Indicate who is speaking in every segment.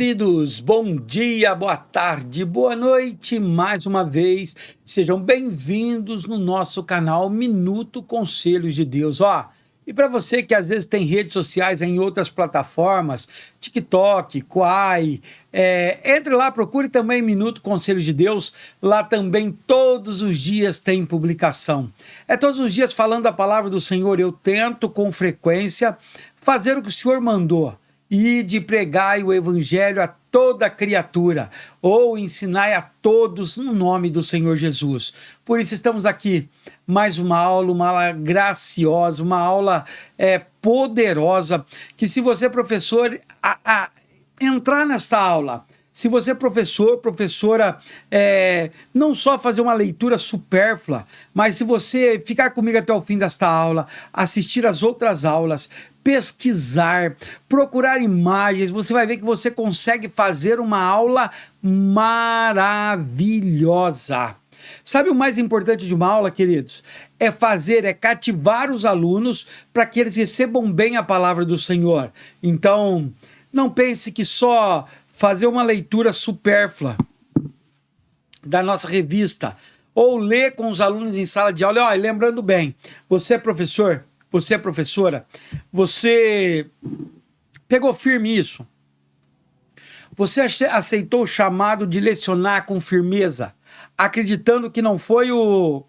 Speaker 1: Queridos, bom dia, boa tarde, boa noite, mais uma vez, sejam bem-vindos no nosso canal Minuto Conselhos de Deus, e para você que às vezes tem redes sociais em outras plataformas, TikTok, Quai, entre lá, procure também Minuto Conselhos de Deus, lá também todos os dias tem publicação, todos os dias falando a palavra do Senhor. Eu tento com frequência fazer o que o Senhor mandou, e de pregar o evangelho a toda criatura, ou ensinar a todos no nome do Senhor Jesus. Por isso estamos aqui, mais uma aula graciosa, uma aula poderosa, que se você professor, entrar nessa aula, se você professor, professora, não só fazer uma leitura supérflua, mas se você ficar comigo até o fim desta aula, assistir as outras aulas, pesquisar, procurar imagens, você vai ver que você consegue fazer uma aula maravilhosa. Sabe o mais importante de uma aula, queridos? É cativar os alunos para que eles recebam bem a palavra do Senhor. Então, não pense que só fazer uma leitura supérflua da nossa revista ou ler com os alunos em sala de aula, lembrando bem, você é professor, você é professora, você pegou firme isso, você aceitou o chamado de lecionar com firmeza, acreditando que não foi o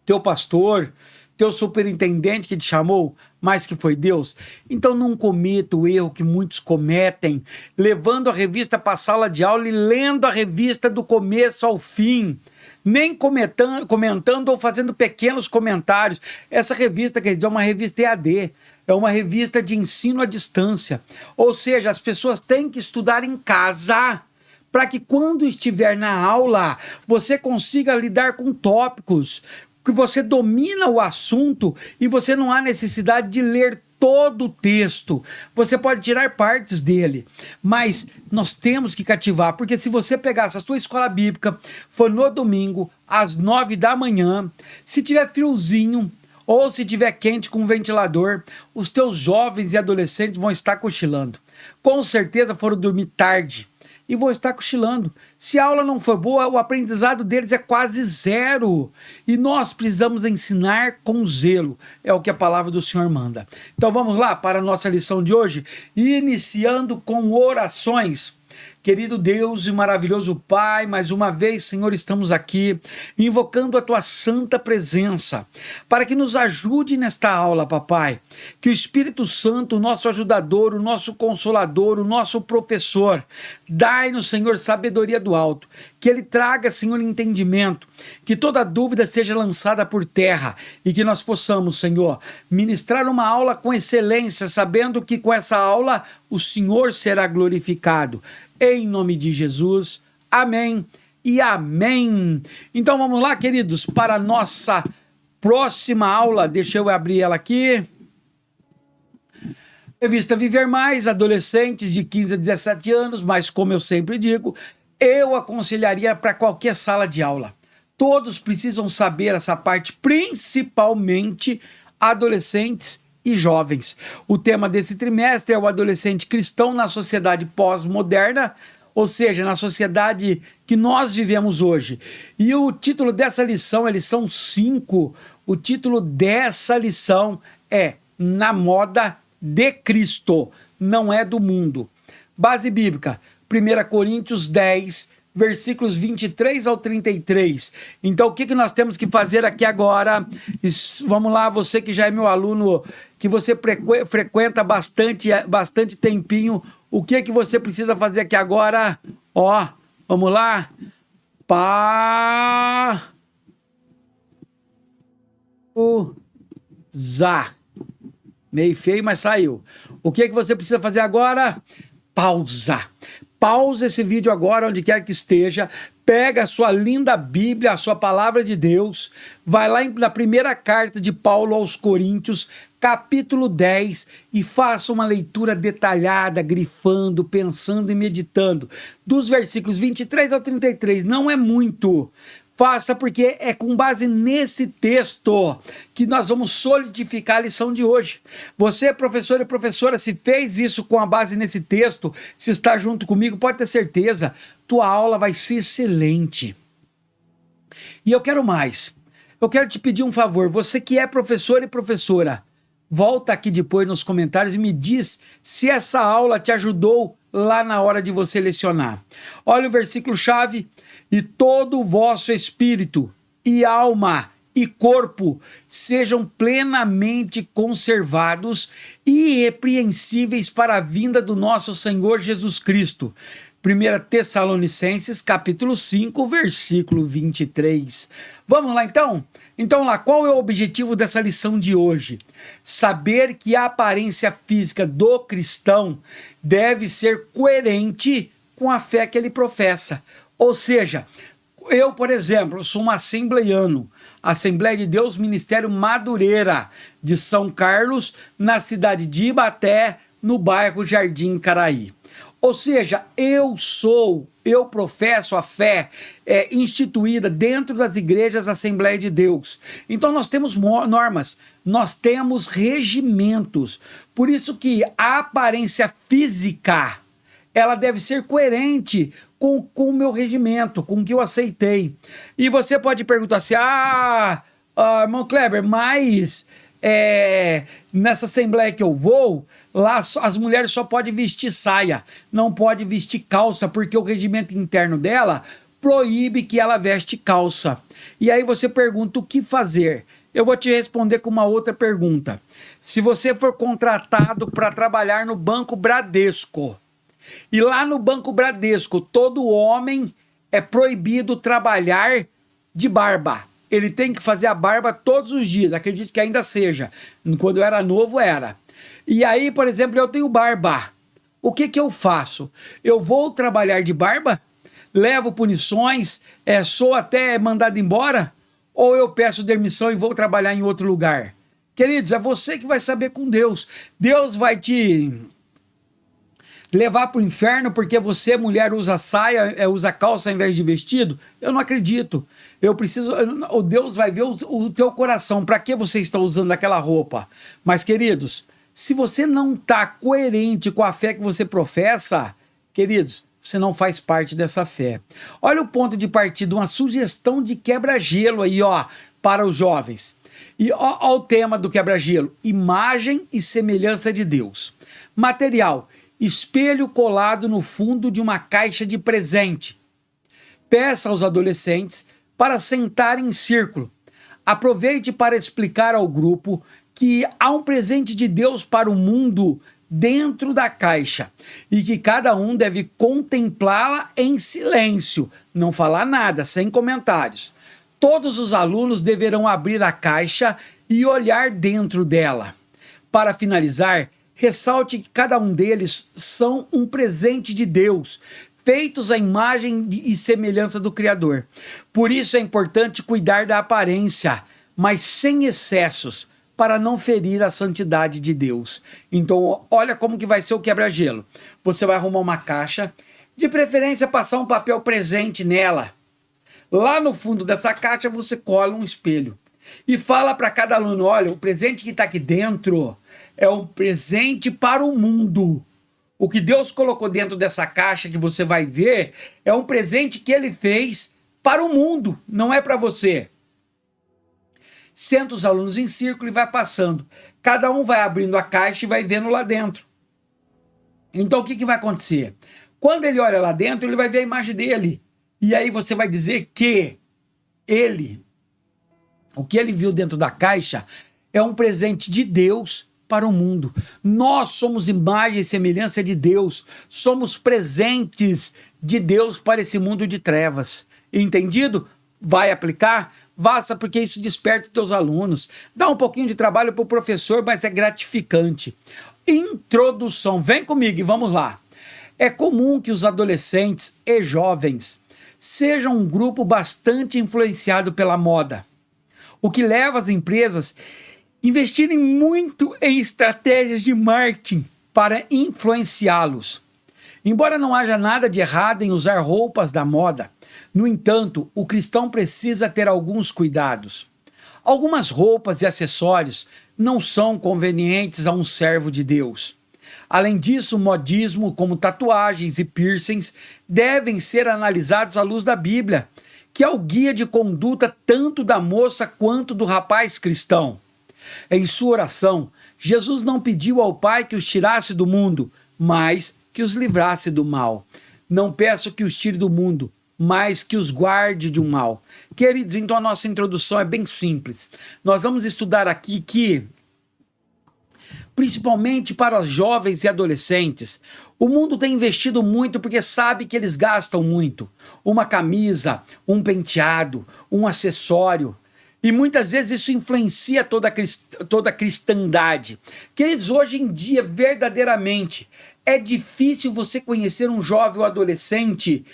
Speaker 1: teu pastor, teu superintendente que te chamou, mas que foi Deus. Então não cometa o erro que muitos cometem, levando a revista para a sala de aula e lendo a revista do começo ao fim, nem comentando ou fazendo pequenos comentários. Essa revista, quer dizer, é uma revista EAD, é uma revista de ensino à distância, ou seja, as pessoas têm que estudar em casa, para que quando estiver na aula, você consiga lidar com tópicos, que você domina o assunto e você não há necessidade de ler todo o texto. Você pode tirar partes dele, mas nós temos que cativar, porque se você pegar essa sua escola bíblica, for no domingo, às 9 da manhã, se tiver friozinho, ou se tiver quente com ventilador, os teus jovens e adolescentes vão estar cochilando. Com certeza foram dormir tarde e vão estar cochilando. Se a aula não for boa, o aprendizado deles é quase zero. E nós precisamos ensinar com zelo. É o que a palavra do Senhor manda. Então vamos lá para a nossa lição de hoje, iniciando com orações. Querido Deus e maravilhoso Pai, mais uma vez, Senhor, estamos aqui invocando a Tua santa presença para que nos ajude nesta aula, Papai. Que o Espírito Santo, o nosso ajudador, o nosso consolador, o nosso professor, dai-nos, Senhor, sabedoria do alto. Que Ele traga, Senhor, entendimento, que toda dúvida seja lançada por terra e que nós possamos, Senhor, ministrar uma aula com excelência, sabendo que com essa aula o Senhor será glorificado. Em nome de Jesus, amém e amém. Então vamos lá, queridos, para a nossa próxima aula. Deixa eu abrir ela aqui. Revista Viver Mais, adolescentes de 15 a 17 anos, mas como eu sempre digo, eu aconselharia para qualquer sala de aula. Todos precisam saber essa parte, principalmente adolescentes e jovens. O tema desse trimestre é o adolescente cristão na sociedade pós-moderna, ou seja, na sociedade que nós vivemos hoje. E o título dessa lição é lição 5. O título dessa lição é Na Moda de Cristo, não é do mundo. Base bíblica, 1 Coríntios 10, versículos 23 ao 33. Então, o que nós temos que fazer aqui agora? Vamos lá, você que já é meu aluno, que você frequenta bastante tempinho, o que você precisa fazer aqui agora? Vamos lá. Pausa. Meio feio, mas saiu. O que você precisa fazer agora? Pausa. Pausa esse vídeo agora, onde quer que esteja, pega a sua linda Bíblia, a sua palavra de Deus, vai lá na primeira carta de Paulo aos Coríntios, capítulo 10, e faça uma leitura detalhada, grifando, pensando e meditando, dos versículos 23 ao 33, não é muito. Faça, porque é com base nesse texto que nós vamos solidificar a lição de hoje. Você, professor e professora, se fez isso com a base nesse texto, se está junto comigo, pode ter certeza, tua aula vai ser excelente. E eu quero mais. Eu quero te pedir um favor, você que é professor e professora, volta aqui depois nos comentários e me diz se essa aula te ajudou lá na hora de você lecionar. Olha o versículo-chave: e todo o vosso espírito e alma e corpo sejam plenamente conservados e irrepreensíveis para a vinda do nosso Senhor Jesus Cristo. 1 Tessalonicenses, capítulo 5, versículo 23. Vamos lá então? Então lá, qual é o objetivo dessa lição de hoje? Saber que a aparência física do cristão deve ser coerente com a fé que ele professa. Ou seja, eu, por exemplo, sou um assembleiano, Assembleia de Deus Ministério Madureira, de São Carlos, na cidade de Ibaté, no bairro Jardim Caraí. Ou seja, eu professo a fé instituída dentro das igrejas Assembleia de Deus. Então nós temos normas, nós temos regimentos. Por isso que a aparência física, ela deve ser coerente com o meu regimento, com o que eu aceitei. E você pode perguntar assim, irmão Kleber, mas nessa assembleia que eu vou, lá as mulheres só podem vestir saia, não pode vestir calça, porque o regimento interno dela proíbe que ela veste calça. E aí você pergunta o que fazer. Eu vou te responder com uma outra pergunta. Se você for contratado para trabalhar no Banco Bradesco, e lá no Banco Bradesco, todo homem é proibido trabalhar de barba. Ele tem que fazer a barba todos os dias, acredito que ainda seja. Quando eu era novo, era. E aí, por exemplo, eu tenho barba. O que eu faço? Eu vou trabalhar de barba? Levo punições? Sou até mandado embora? Ou eu peço demissão e vou trabalhar em outro lugar? Queridos, é você que vai saber com Deus. Deus vai te levar para o inferno porque você, mulher, usa saia, usa calça ao invés de vestido? Eu não acredito. O Deus vai ver o teu coração. Para que você está usando aquela roupa? Mas, queridos, se você não está coerente com a fé que você professa, queridos, você não faz parte dessa fé. Olha o ponto de partida, uma sugestão de quebra-gelo aí, para os jovens. E ó o tema do quebra-gelo: imagem e semelhança de Deus. Material: espelho colado no fundo de uma caixa de presente. Peça aos adolescentes para sentarem em círculo. Aproveite para explicar ao grupo que há um presente de Deus para o mundo dentro da caixa e que cada um deve contemplá-la em silêncio, não falar nada, sem comentários. Todos os alunos deverão abrir a caixa e olhar dentro dela. Para finalizar, ressalte que cada um deles são um presente de Deus, feitos à imagem e semelhança do Criador. Por isso é importante cuidar da aparência, mas sem excessos, para não ferir a santidade de Deus. Então, olha como que vai ser o quebra-gelo. Você vai arrumar uma caixa, de preferência passar um papel presente nela. Lá no fundo dessa caixa você cola um espelho e fala para cada aluno: olha, o presente que está aqui dentro é um presente para o mundo. O que Deus colocou dentro dessa caixa que você vai ver é um presente que ele fez para o mundo, não é para você. Senta os alunos em círculo e vai passando. Cada um vai abrindo a caixa e vai vendo lá dentro. Então o que vai acontecer? Quando ele olha lá dentro, ele vai ver a imagem dele. E aí você vai dizer que o que ele viu dentro da caixa é um presente de Deus para o mundo. Nós somos imagem e semelhança de Deus. Somos presentes de Deus para esse mundo de trevas. Entendido? Vai aplicar? Faça, porque isso desperta os teus alunos. Dá um pouquinho de trabalho para o professor, mas é gratificante. Introdução. Vem comigo e vamos lá. É comum que os adolescentes e jovens sejam um grupo bastante influenciado pela moda, o que leva as empresas a investirem muito em estratégias de marketing para influenciá-los. Embora não haja nada de errado em usar roupas da moda, No entanto, o cristão precisa ter alguns cuidados. Algumas roupas e acessórios não são convenientes a um servo de Deus. Além disso, o modismo, como tatuagens e piercings, devem ser analisados à luz da Bíblia, que é o guia de conduta tanto da moça quanto do rapaz cristão. Em sua oração, Jesus não pediu ao Pai que os tirasse do mundo, mas que os livrasse do mal. Não peço que os tire do mundo, mas que os guarde de um mal. Queridos, então a nossa introdução é bem simples. Nós vamos estudar aqui que, principalmente para os jovens e adolescentes, o mundo tem investido muito porque sabe que eles gastam muito. Uma camisa, um penteado, um acessório. E muitas vezes isso influencia toda a cristandade. Queridos, hoje em dia, verdadeiramente, é difícil você conhecer um jovem ou adolescente,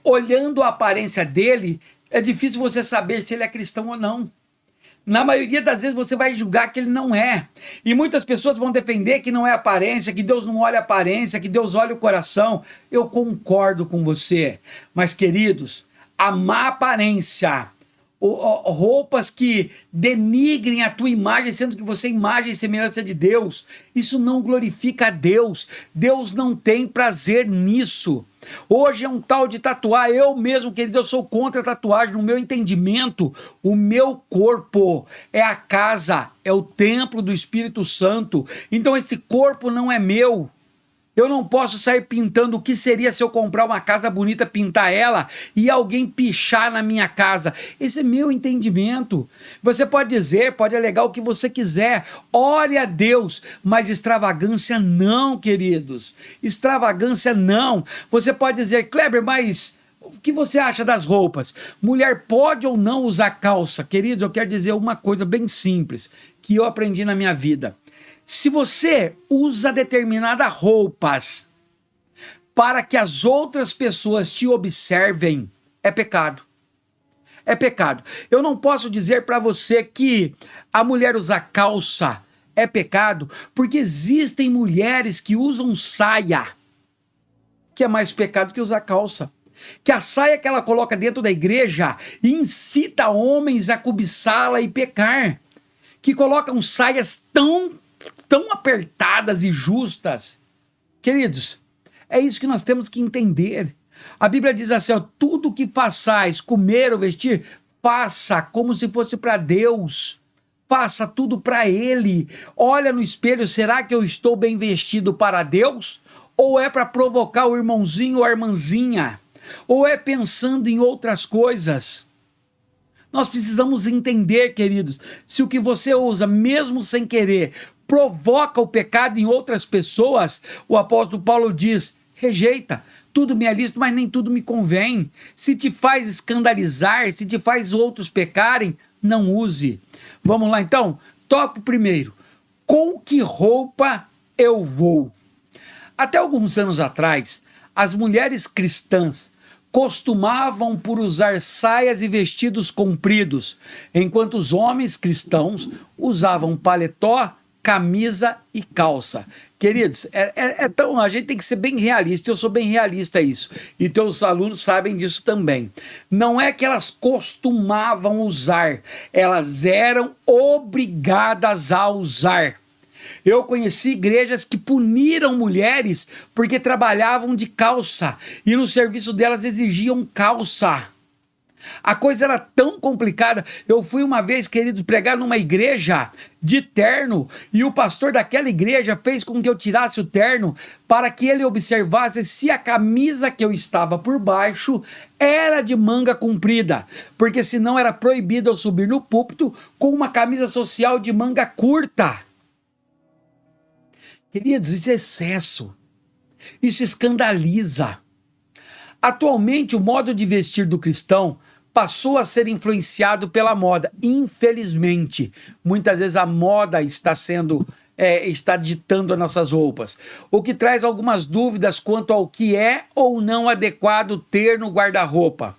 Speaker 1: olhando a aparência dele, é difícil você saber se ele é cristão ou não. Na maioria das vezes você vai julgar que ele não é. E muitas pessoas vão defender que não é aparência, que Deus não olha a aparência, que Deus olha o coração. Eu concordo com você. Mas, queridos, a má aparência, roupas que denigrem a tua imagem, sendo que você é imagem e semelhança de Deus, isso não glorifica a Deus. Deus não tem prazer nisso. Hoje é um tal de tatuar. Eu mesmo, querido, eu sou contra a tatuagem. No meu entendimento, o meu corpo é a casa, é o templo do Espírito Santo. Então esse corpo não é meu. Eu não posso sair pintando. O que seria se eu comprar uma casa bonita, pintar ela e alguém pichar na minha casa? Esse é meu entendimento. Você pode dizer, pode alegar o que você quiser. Ore a Deus, mas extravagância não, queridos. Extravagância não. Você pode dizer, Kleber, mas o que você acha das roupas? Mulher pode ou não usar calça? Queridos, eu quero dizer uma coisa bem simples que eu aprendi na minha vida. Se você usa determinadas roupas para que as outras pessoas te observem, é pecado. É pecado. Eu não posso dizer para você que a mulher usar calça é pecado, porque existem mulheres que usam saia, que é mais pecado que usar calça. Que a saia que ela coloca dentro da igreja incita homens a cobiçá-la e pecar. Que colocam saias tão apertadas e justas. Queridos, é isso que nós temos que entender. A Bíblia diz assim, ó, tudo que façais, comer ou vestir, faça como se fosse para Deus. Faça tudo para Ele. Olha no espelho, será que eu estou bem vestido para Deus? Ou é para provocar o irmãozinho ou a irmãzinha? Ou é pensando em outras coisas? Nós precisamos entender, queridos, se o que você usa, mesmo sem querer, provoca o pecado em outras pessoas, o apóstolo Paulo diz, rejeita, tudo me é lícito, mas nem tudo me convém. Se te faz escandalizar, se te faz outros pecarem, não use. Vamos lá então? Tópico primeiro, com que roupa eu vou? Até alguns anos atrás, as mulheres cristãs costumavam por usar saias e vestidos compridos, enquanto os homens cristãos usavam paletó, camisa e calça. Queridos, então a gente tem que ser bem realista, eu sou bem realista isso, e teus alunos sabem disso também. Não é que elas costumavam usar, elas eram obrigadas a usar. Eu conheci igrejas que puniram mulheres porque trabalhavam de calça e no serviço delas exigiam calça. A coisa era tão complicada. Eu fui uma vez, querido, pregar numa igreja de terno e o pastor daquela igreja fez com que eu tirasse o terno para que ele observasse se a camisa que eu estava por baixo era de manga comprida, porque senão era proibido eu subir no púlpito com uma camisa social de manga curta. Queridos, isso é excesso. Isso escandaliza. Atualmente, o modo de vestir do cristão passou a ser influenciado pela moda. Infelizmente, muitas vezes a moda está ditando as nossas roupas, o que traz algumas dúvidas quanto ao que é ou não adequado ter no guarda-roupa.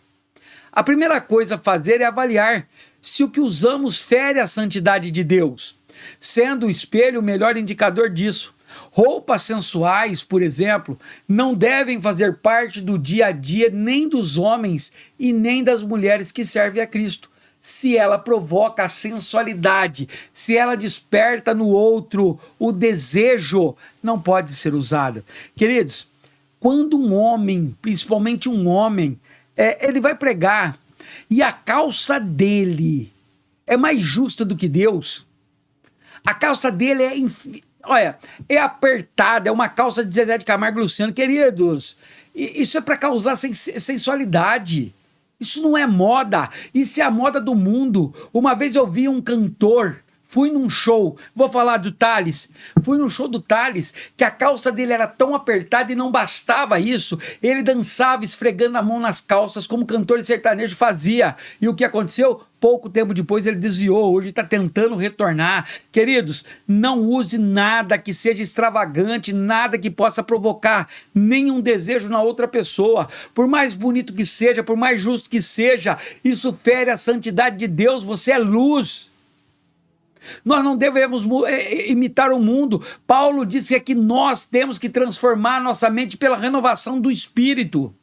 Speaker 1: A primeira coisa a fazer é avaliar se o que usamos fere a santidade de Deus, sendo o espelho o melhor indicador disso. Roupas sensuais, por exemplo, não devem fazer parte do dia a dia nem dos homens e nem das mulheres que servem a Cristo. Se ela provoca a sensualidade, se ela desperta no outro o desejo, não pode ser usada. Queridos, quando um homem, principalmente um homem, ele vai pregar e a calça dele é mais justa do que Deus, a calça dele é apertada, é uma calça de Zezé de Camargo e Luciano, queridos, isso é para causar sensualidade. Isso não é moda, isso é a moda do mundo. Uma vez eu vi um cantor, fui num show, vou falar do Thales, fui num show do Thales, que a calça dele era tão apertada e não bastava isso, ele dançava esfregando a mão nas calças, como cantor de sertanejo fazia. E o que aconteceu? Pouco tempo depois ele desviou, hoje está tentando retornar. Queridos, não use nada que seja extravagante, nada que possa provocar nenhum desejo na outra pessoa. Por mais bonito que seja, por mais justo que seja, isso fere a santidade de Deus, você é luz. Nós não devemos imitar o mundo. Paulo disse que nós temos que transformar nossa mente pela renovação do espírito.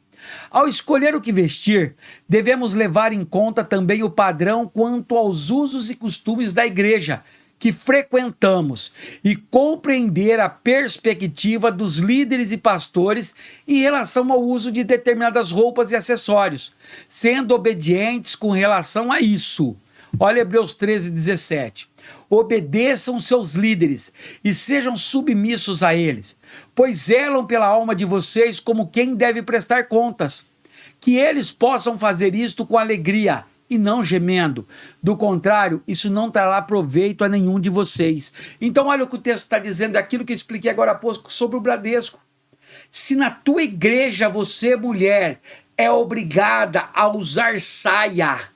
Speaker 1: Ao escolher o que vestir, devemos levar em conta também o padrão quanto aos usos e costumes da igreja que frequentamos e compreender a perspectiva dos líderes e pastores em relação ao uso de determinadas roupas e acessórios, sendo obedientes com relação a isso. Olha Hebreus 13:17. Obedeçam seus líderes e sejam submissos a eles, pois zelam pela alma de vocês como quem deve prestar contas. Que eles possam fazer isto com alegria e não gemendo. Do contrário, isso não trará proveito a nenhum de vocês. Então olha o que o texto está dizendo, aquilo que eu expliquei agora há pouco sobre o Bradesco. Se na tua igreja você, mulher, é obrigada a usar saia,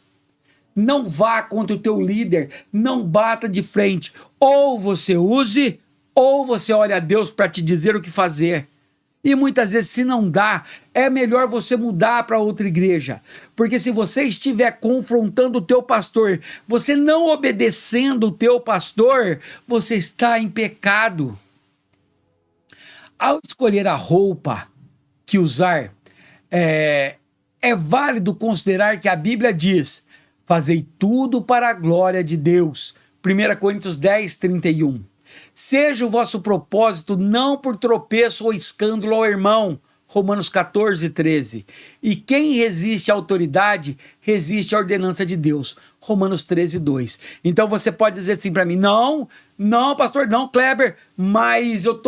Speaker 1: não vá contra o teu líder, não bata de frente. Ou você use, ou você olha a Deus para te dizer o que fazer. E muitas vezes, se não dá, é melhor você mudar para outra igreja. Porque se você estiver confrontando o teu pastor, você não obedecendo o teu pastor, você está em pecado. Ao escolher a roupa que usar, é válido considerar que a Bíblia diz: fazei tudo para a glória de Deus. 1 Coríntios 10:31. Seja o vosso propósito não por tropeço ou escândalo ao irmão. Romanos 14:13. E quem resiste à autoridade, resiste à ordenança de Deus. Romanos 13:2. Então você pode dizer assim para mim: não, pastor, não, Kleber, mas eu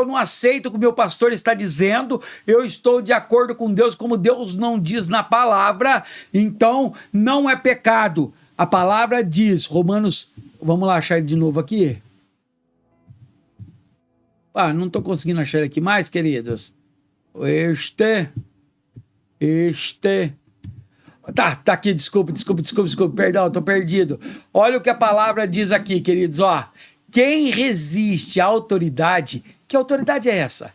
Speaker 1: não aceito o que o meu pastor está dizendo, eu estou de acordo com Deus, como Deus não diz na palavra, então não é pecado. A palavra diz, Romanos, vamos lá achar ele de novo aqui. Não estou conseguindo achar ele aqui mais, queridos. Tá aqui, desculpa, perdão, tô perdido. Olha o que a palavra diz aqui, queridos, ó. Quem resiste à autoridade, que autoridade é essa?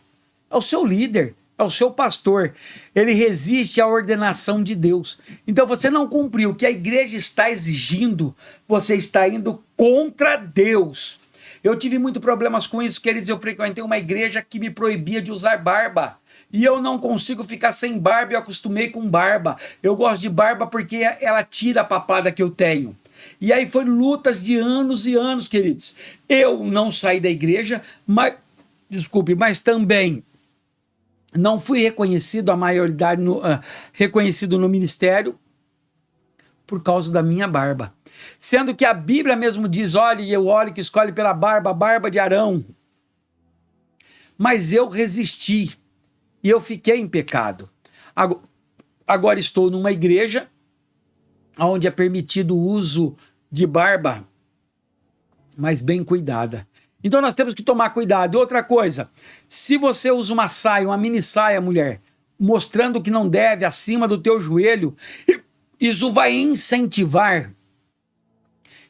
Speaker 1: É o seu líder, é o seu pastor. Ele resiste à ordenação de Deus. Então você não cumpriu o que a igreja está exigindo, você está indo contra Deus. Eu tive muitos problemas com isso, queridos. Eu frequentei uma igreja que me proibia de usar barba. E eu não consigo ficar sem barba, eu acostumei com barba. Eu gosto de barba porque ela tira a papada que eu tenho. E aí foi lutas de anos e anos, queridos. Eu não saí da igreja, mas também não fui reconhecido, a maioridade reconhecido no ministério por causa da minha barba. Sendo que a Bíblia mesmo diz, olhe o óleo que escolhe pela barba, a barba de Arão. Mas eu resisti e eu fiquei em pecado. Agora estou numa igreja onde é permitido o uso de barba, mas bem cuidada. Então nós temos que tomar cuidado. E outra coisa, se você usa uma saia, uma mini saia, mulher, mostrando que não deve, acima do teu joelho, isso vai incentivar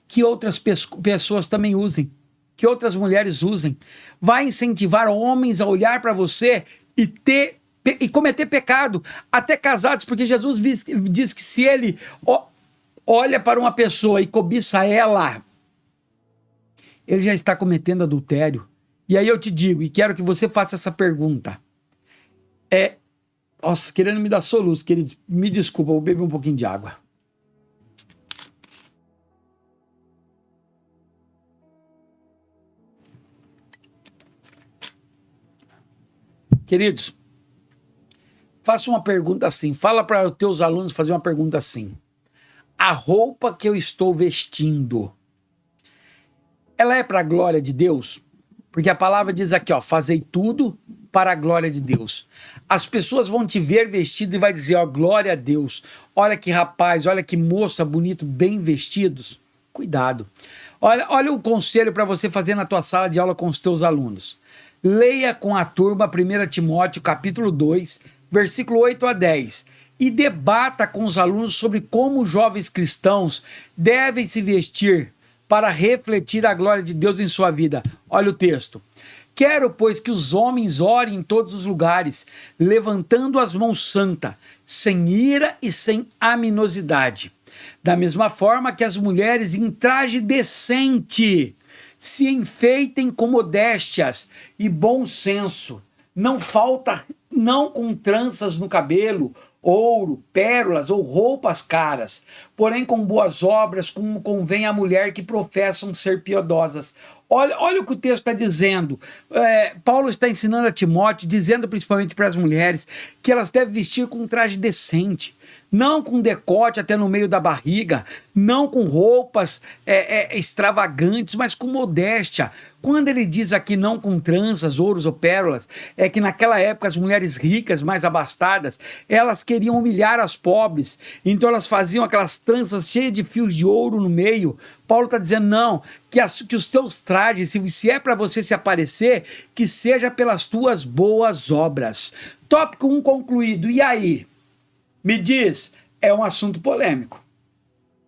Speaker 1: que outras pessoas também usem, que outras mulheres usem. Vai incentivar homens a olhar para você e cometer pecado, até casados, porque Jesus diz que se ele olha para uma pessoa e cobiça ela, ele já está cometendo adultério. E aí eu te digo, e quero que você faça essa pergunta. Nossa, querendo me dar soluço, queridos, me desculpa, vou beber um pouquinho de água. Queridos, faça uma pergunta assim, fala para os teus alunos fazer uma pergunta assim. A roupa que eu estou vestindo, ela é para a glória de Deus? Porque a palavra diz aqui, ó, fazei tudo para a glória de Deus. As pessoas vão te ver vestido e vai dizer, ó, glória a Deus. Olha que rapaz, olha que moça bonito, bem vestidos. Cuidado. Olha um conselho para você fazer na tua sala de aula com os teus alunos. Leia com a turma 1 Timóteo capítulo 2, versículo 8 a 10 e debata com os alunos sobre como os jovens cristãos devem se vestir para refletir a glória de Deus em sua vida. Olha o texto. Quero, pois, que os homens orem em todos os lugares, levantando as mãos santas, sem ira e sem aminosidade. Da mesma forma que as mulheres em traje decente se enfeitem com modéstias e bom senso, não com tranças no cabelo, ouro, pérolas ou roupas caras, porém com boas obras, como convém à mulher que professam ser piedosas. Olha o que o texto está dizendo. Paulo está ensinando a Timóteo, dizendo principalmente para as mulheres, que elas devem vestir com um traje decente, não com decote até no meio da barriga, não com roupas extravagantes, mas com modéstia. Quando ele diz aqui não com tranças, ouros ou pérolas, é que naquela época as mulheres ricas, mais abastadas, elas queriam humilhar as pobres, então elas faziam aquelas tranças cheias de fios de ouro no meio. Paulo está dizendo, não, que os teus trajes, se é para você se aparecer, que seja pelas tuas boas obras. Tópico 1 concluído, e aí? Me diz, é um assunto polêmico,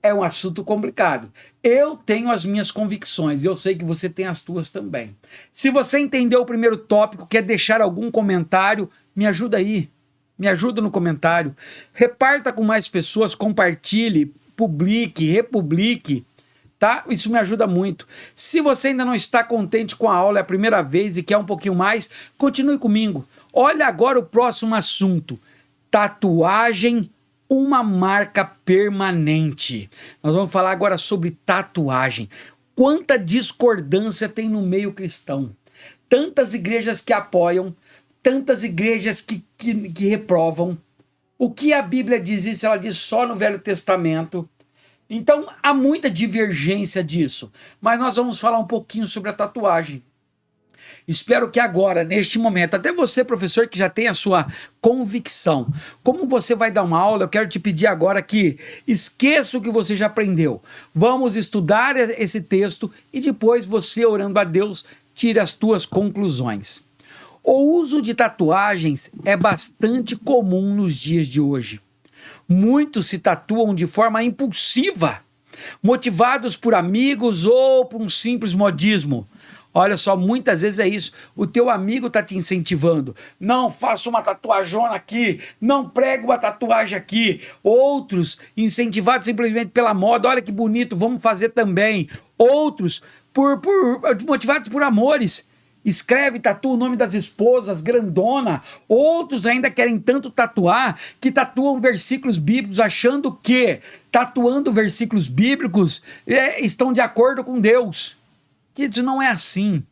Speaker 1: é um assunto complicado. Eu tenho as minhas convicções e eu sei que você tem as tuas também. Se você entendeu o primeiro tópico, quer deixar algum comentário, me ajuda aí, me ajuda no comentário. Reparta com mais pessoas, compartilhe, publique, republique, tá? Isso me ajuda muito. Se você ainda não está contente com a aula, é a primeira vez e quer um pouquinho mais, continue comigo. Olha agora o próximo assunto. Tatuagem, uma marca permanente. Nós vamos falar agora sobre tatuagem. Quanta discordância tem no meio cristão. Tantas igrejas que apoiam, tantas igrejas que reprovam. O que a Bíblia diz isso? Ela diz só no Velho Testamento. Então há muita divergência disso. Mas nós vamos falar um pouquinho sobre a tatuagem. Espero que agora, neste momento, até você, professor, que já tem a sua convicção, como você vai dar uma aula, eu quero te pedir agora que esqueça o que você já aprendeu. Vamos estudar esse texto e depois você, orando a Deus, tire as tuas conclusões. O uso de tatuagens é bastante comum nos dias de hoje. Muitos se tatuam de forma impulsiva, motivados por amigos ou por um simples modismo. Olha só, muitas vezes é isso. O teu amigo está te incentivando. Não, faça uma tatuajona aqui. Não, prega uma tatuagem aqui. Outros incentivados simplesmente pela moda. Olha que bonito, vamos fazer também. Outros motivados por amores. Escreve, tatua o nome das esposas, grandona. Outros ainda querem tanto tatuar que tatuam versículos bíblicos achando que tatuando versículos bíblicos estão de acordo com Deus. Queridos, não é assim.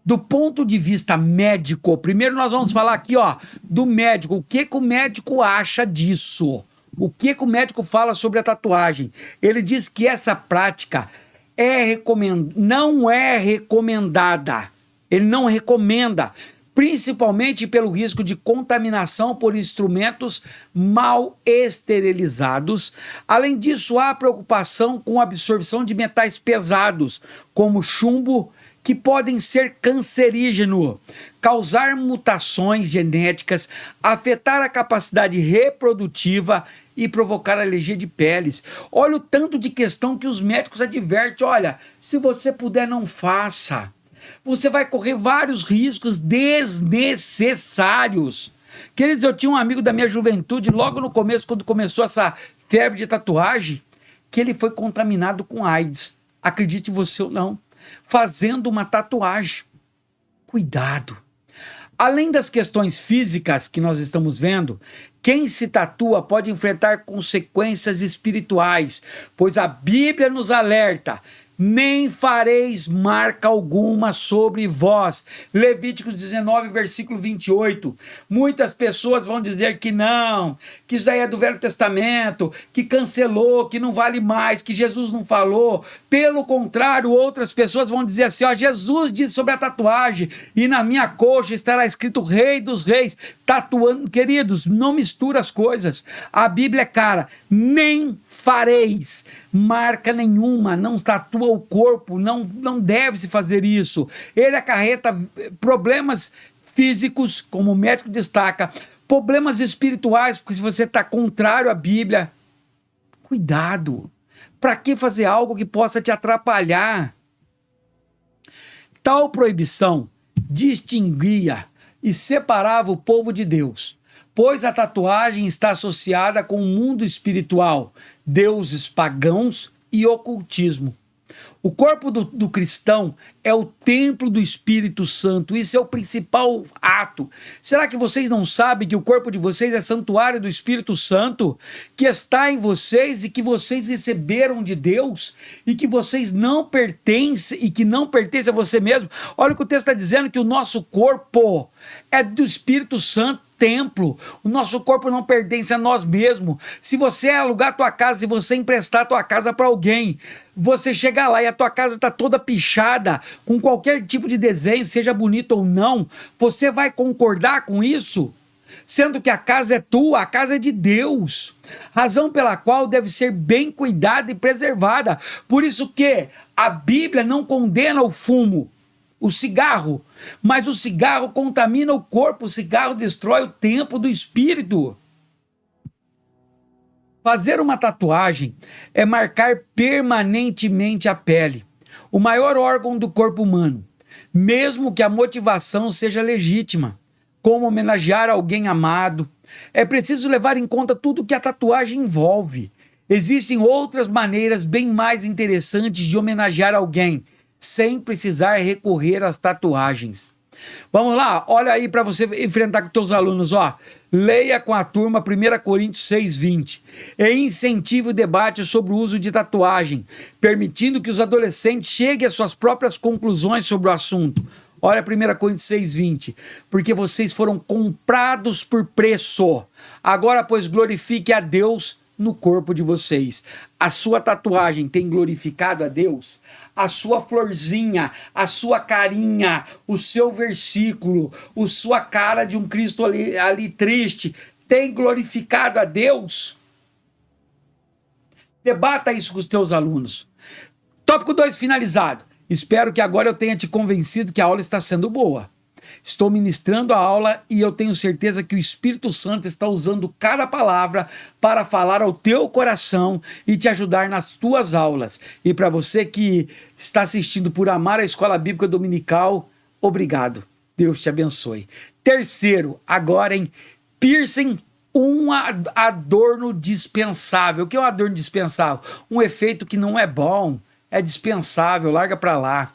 Speaker 1: Do ponto de vista médico, primeiro nós vamos falar aqui, ó, do médico. O que o médico acha disso? O que o médico fala sobre a tatuagem? Ele diz que essa prática não é recomendada. Ele não recomenda, principalmente pelo risco de contaminação por instrumentos mal esterilizados. Além disso, há preocupação com a absorção de metais pesados, como chumbo, que podem ser cancerígenos, causar mutações genéticas, afetar a capacidade reprodutiva e provocar alergia de peles. Olha o tanto de questão que os médicos advertem. Olha, se você puder, não faça. Você vai correr vários riscos desnecessários. Queridos, eu tinha um amigo da minha juventude, logo no começo, quando começou essa febre de tatuagem, que ele foi contaminado com AIDS. Acredite você ou não, fazendo uma tatuagem. Cuidado. Além das questões físicas que nós estamos vendo, quem se tatua pode enfrentar consequências espirituais, pois a Bíblia nos alerta: nem fareis marca alguma sobre vós. Levíticos 19, versículo 28. Muitas pessoas vão dizer que não, que isso aí é do Velho Testamento, que cancelou, que não vale mais, que Jesus não falou. Pelo contrário, outras pessoas vão dizer assim: ó, Jesus disse sobre a tatuagem, e na minha coxa estará escrito Rei dos Reis, tatuando. Queridos, não mistura as coisas. A Bíblia é cara, nem fareis marca nenhuma, não tatua o corpo, não deve-se fazer isso. Ele acarreta problemas físicos, como o médico destaca, problemas espirituais, porque se você está contrário à Bíblia, cuidado. Para que fazer algo que possa te atrapalhar? Tal proibição distinguia e separava o povo de Deus, pois a tatuagem está associada com o mundo espiritual, deuses pagãos e ocultismo. O corpo do cristão é o templo do Espírito Santo. Isso é o principal ato. Será que vocês não sabem que o corpo de vocês é santuário do Espírito Santo, que está em vocês e que vocês receberam de Deus e que vocês não pertencem e que não pertence a você mesmo? Olha o que o texto está dizendo, que o nosso corpo é do Espírito Santo, templo. O nosso corpo não pertence a nós mesmos. Se você alugar a tua casa, se você emprestar a tua casa para alguém, você chegar lá e a tua casa está toda pichada, com qualquer tipo de desenho, seja bonito ou não, você vai concordar com isso? Sendo que a casa é tua, a casa é de Deus. Razão pela qual deve ser bem cuidada e preservada. Por isso que a Bíblia não condena o fumo, o cigarro, mas o cigarro contamina o corpo, o cigarro destrói o templo do espírito. Fazer uma tatuagem é marcar permanentemente a pele, o maior órgão do corpo humano, mesmo que a motivação seja legítima, como homenagear alguém amado. É preciso levar em conta tudo que a tatuagem envolve. Existem outras maneiras bem mais interessantes de homenagear alguém, sem precisar recorrer às tatuagens. Vamos lá, olha aí para você enfrentar com os teus alunos, ó. Leia com a turma 1 Coríntios 6:20 e incentive o debate sobre o uso de tatuagem, permitindo que os adolescentes cheguem às suas próprias conclusões sobre o assunto. Olha 1 Coríntios 6:20, porque vocês foram comprados por preço. Agora, pois, glorifique a Deus no corpo de vocês. A sua tatuagem tem glorificado a Deus? A sua florzinha, a sua carinha, o seu versículo, a sua cara de um Cristo ali triste, tem glorificado a Deus? Debata isso com os teus alunos. Tópico 2 finalizado. Espero que agora eu tenha te convencido que a aula está sendo boa. Estou ministrando a aula e eu tenho certeza que o Espírito Santo está usando cada palavra para falar ao teu coração e te ajudar nas tuas aulas. E para você que está assistindo por amar a Escola Bíblica Dominical, obrigado. Deus te abençoe. Terceiro, agora em piercing, um adorno dispensável. O que é um adorno dispensável? Um efeito que não é bom, é dispensável, larga para lá.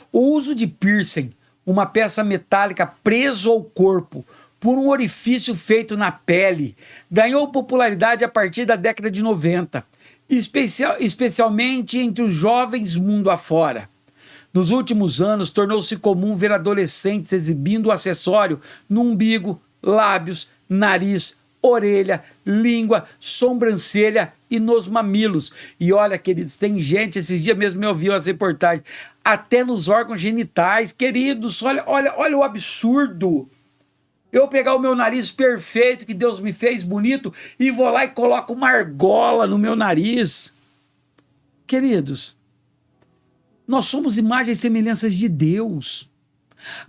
Speaker 1: O uso de piercing, uma peça metálica presa ao corpo por um orifício feito na pele, ganhou popularidade a partir da década de 90, especialmente entre os jovens mundo afora. Nos últimos anos, tornou-se comum ver adolescentes exibindo o acessório no umbigo, lábios, nariz, orelha, língua, sobrancelha e nos mamilos. E olha, queridos, tem gente, esses dias mesmo eu ouvi as reportagens, até nos órgãos genitais. Queridos, olha o absurdo. Eu pegar o meu nariz perfeito, que Deus me fez bonito, e vou lá e coloco uma argola no meu nariz. Queridos, nós somos imagens e semelhanças de Deus.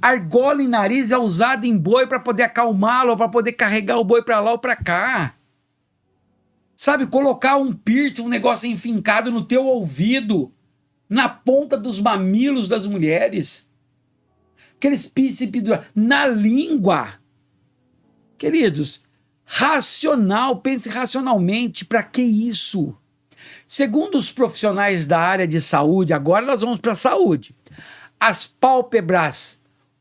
Speaker 1: Argola em nariz é usada em boi para poder acalmá-lo, para poder carregar o boi para lá ou para cá. Sabe, colocar um piercing, um negócio enfincado no teu ouvido, na ponta dos mamilos das mulheres. Aqueles piercing na língua. Queridos, racional, pense racionalmente, para que isso? Segundo os profissionais da área de saúde, agora nós vamos para a saúde, as pálpebras,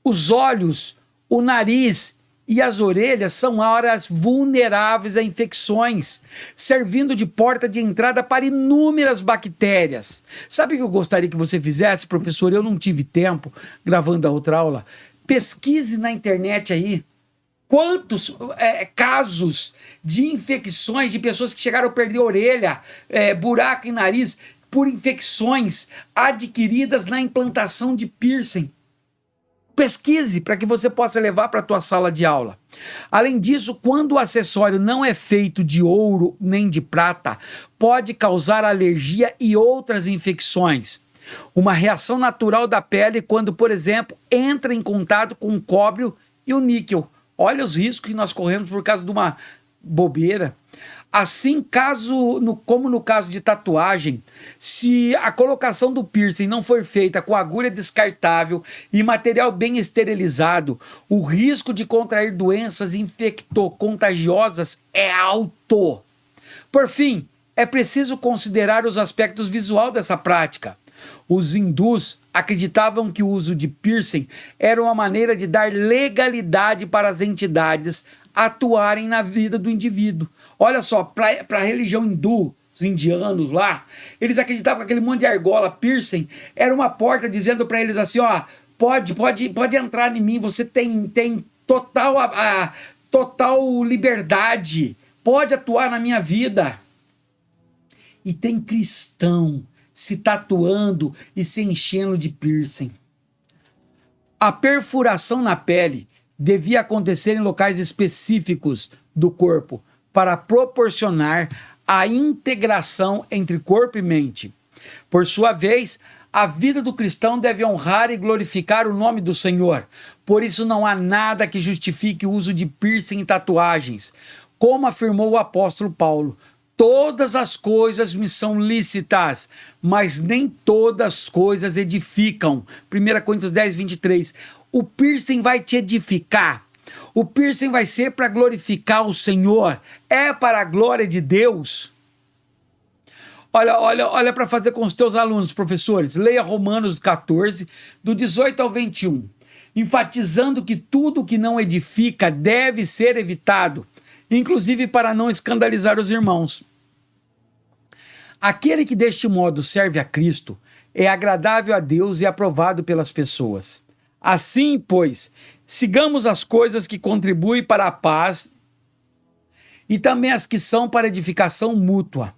Speaker 1: Os olhos, o nariz e as orelhas são áreas vulneráveis a infecções, servindo de porta de entrada para inúmeras bactérias. Sabe o que eu gostaria que você fizesse, professor? Eu não tive tempo gravando a outra aula. Pesquise na internet aí quantos casos de infecções de pessoas que chegaram a perder a orelha, buraco em nariz, por infecções adquiridas na implantação de piercing. Pesquise para que você possa levar para a tua sala de aula. Além disso, quando o acessório não é feito de ouro nem de prata, pode causar alergia e outras infecções. Uma reação natural da pele quando, por exemplo, entra em contato com o cobre e o níquel. Olha os riscos que nós corremos por causa de uma bobeira. Assim, como no caso de tatuagem, se a colocação do piercing não for feita com agulha descartável e material bem esterilizado, o risco de contrair doenças infecto-contagiosas é alto. Por fim, é preciso considerar os aspectos visuais dessa prática. Os hindus acreditavam que o uso de piercing era uma maneira de dar legalidade para as entidades atuarem na vida do indivíduo. Olha só, para a religião hindu, os indianos lá, eles acreditavam que aquele monte de argola, piercing, era uma porta dizendo para eles assim, ó, pode entrar em mim, você tem total liberdade, pode atuar na minha vida. E tem cristão se tatuando e se enchendo de piercing. A perfuração na pele devia acontecer em locais específicos do corpo para proporcionar a integração entre corpo e mente. Por sua vez, a vida do cristão deve honrar e glorificar o nome do Senhor. Por isso não há nada que justifique o uso de piercing e tatuagens. Como afirmou o apóstolo Paulo, todas as coisas me são lícitas, mas nem todas as coisas edificam. 1 Coríntios 10, 23. O piercing vai te edificar. O piercing vai ser para glorificar o Senhor. É para a glória de Deus. Olha para fazer com os teus alunos, professores. Leia Romanos 14, do 18 ao 21. Enfatizando que tudo que não edifica deve ser evitado, inclusive para não escandalizar os irmãos. Aquele que deste modo serve a Cristo é agradável a Deus e aprovado pelas pessoas. Assim, pois, sigamos as coisas que contribuem para a paz e também as que são para edificação mútua.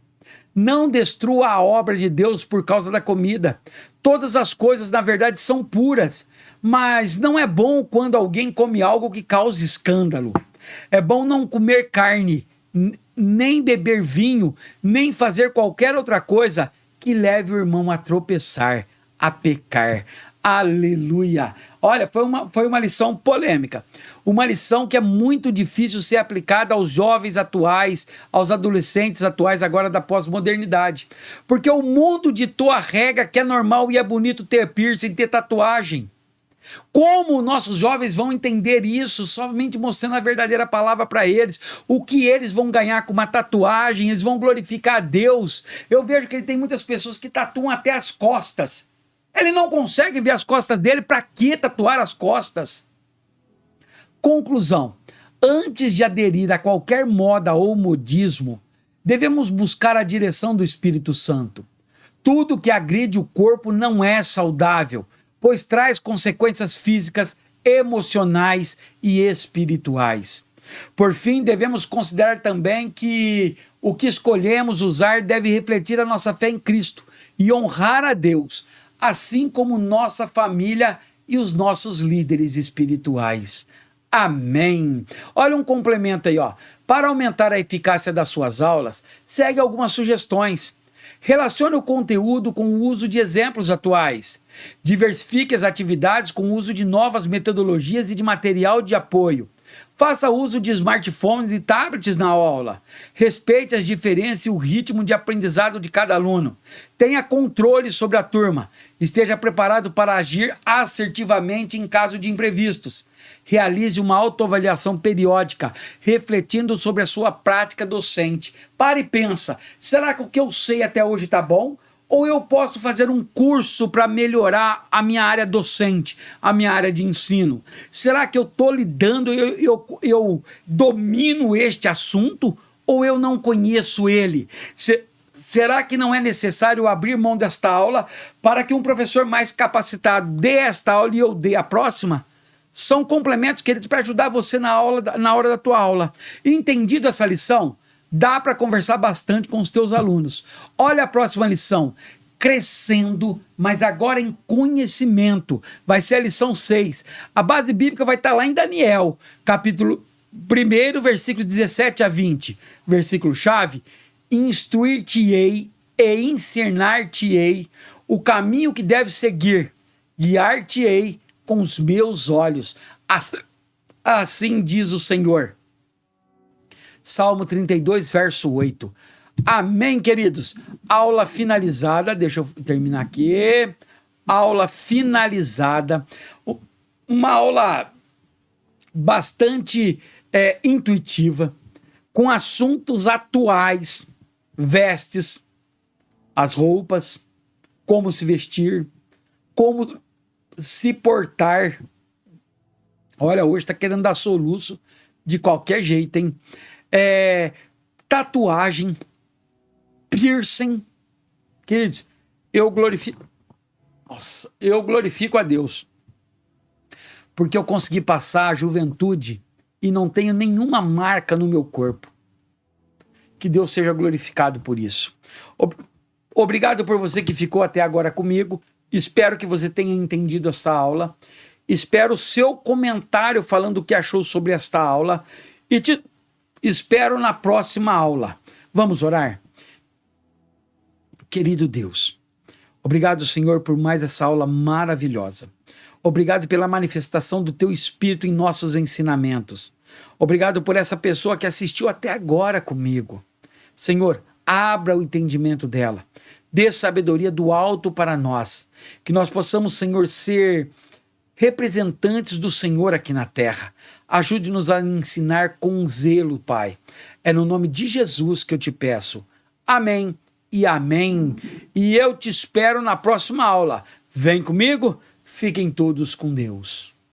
Speaker 1: Não destrua a obra de Deus por causa da comida. Todas as coisas, na verdade, são puras, mas não é bom quando alguém come algo que cause escândalo. É bom não comer carne, nem beber vinho, nem fazer qualquer outra coisa que leve o irmão a tropeçar, a pecar. Aleluia! Olha, foi uma lição polêmica. Uma lição que é muito difícil ser aplicada aos jovens atuais, aos adolescentes atuais agora da pós-modernidade. Porque o mundo ditou a regra que é normal e é bonito ter piercing, ter tatuagem. Como nossos jovens vão entender isso? Somente mostrando a verdadeira palavra para eles. O que eles vão ganhar com uma tatuagem? Eles vão glorificar a Deus. Eu vejo que tem muitas pessoas que tatuam até as costas. Ele não consegue ver as costas dele, para que tatuar as costas? Conclusão: antes de aderir a qualquer moda ou modismo, devemos buscar a direção do Espírito Santo. Tudo que agride o corpo não é saudável, pois traz consequências físicas, emocionais e espirituais. Por fim, devemos considerar também que o que escolhemos usar deve refletir a nossa fé em Cristo e honrar a Deus, assim como nossa família e os nossos líderes espirituais. Amém. Olha um complemento aí, ó. Para aumentar a eficácia das suas aulas, segue algumas sugestões. Relacione o conteúdo com o uso de exemplos atuais. Diversifique as atividades com o uso de novas metodologias e de material de apoio. Faça uso de smartphones e tablets na aula. Respeite as diferenças e o ritmo de aprendizado de cada aluno. Tenha controle sobre a turma. Esteja preparado para agir assertivamente em caso de imprevistos. Realize uma autoavaliação periódica, refletindo sobre a sua prática docente. Pare e pensa, será que o que eu sei até hoje está bom? Ou eu posso fazer um curso para melhorar a minha área docente, a minha área de ensino? Será que eu estou lidando, eu domino este assunto ou eu não conheço ele? Será que não é necessário abrir mão desta aula para que um professor mais capacitado dê esta aula e eu dê a próxima? São complementos, queridos, para ajudar você na hora da tua aula. Entendido essa lição? Dá para conversar bastante com os teus alunos. Olha a próxima lição. Crescendo, mas agora em conhecimento. Vai ser a lição 6. A base bíblica vai estar lá em Daniel, capítulo 1, versículos 17 a 20. Versículo-chave: instruir-te-ei e ensinar-te-ei o caminho que deves seguir. Guiar-te-ei com os meus olhos. Assim diz o Senhor. Salmo 32, verso 8. Amém, queridos? Aula finalizada. Deixa eu terminar aqui. Aula finalizada. Uma aula bastante intuitiva, com assuntos atuais, vestes, as roupas, como se vestir, como se portar. Olha, hoje tá querendo dar soluço de qualquer jeito, hein? Tatuagem, piercing. Queridos, eu glorifico a Deus, porque eu consegui passar a juventude e não tenho nenhuma marca no meu corpo. Que Deus seja glorificado por isso. Obrigado por você que ficou até agora comigo. Espero que você tenha entendido esta aula. Espero o seu comentário falando o que achou sobre esta aula. E te espero na próxima aula. Vamos orar? Querido Deus, obrigado, Senhor, por mais essa aula maravilhosa. Obrigado pela manifestação do Teu Espírito em nossos ensinamentos. Obrigado por essa pessoa que assistiu até agora comigo. Senhor, abra o entendimento dela. Dê sabedoria do alto para nós. Que nós possamos, Senhor, ser representantes do Senhor aqui na terra. Ajude-nos a ensinar com zelo, Pai. É no nome de Jesus que eu te peço. Amém e amém. E eu te espero na próxima aula. Vem comigo? Fiquem todos com Deus.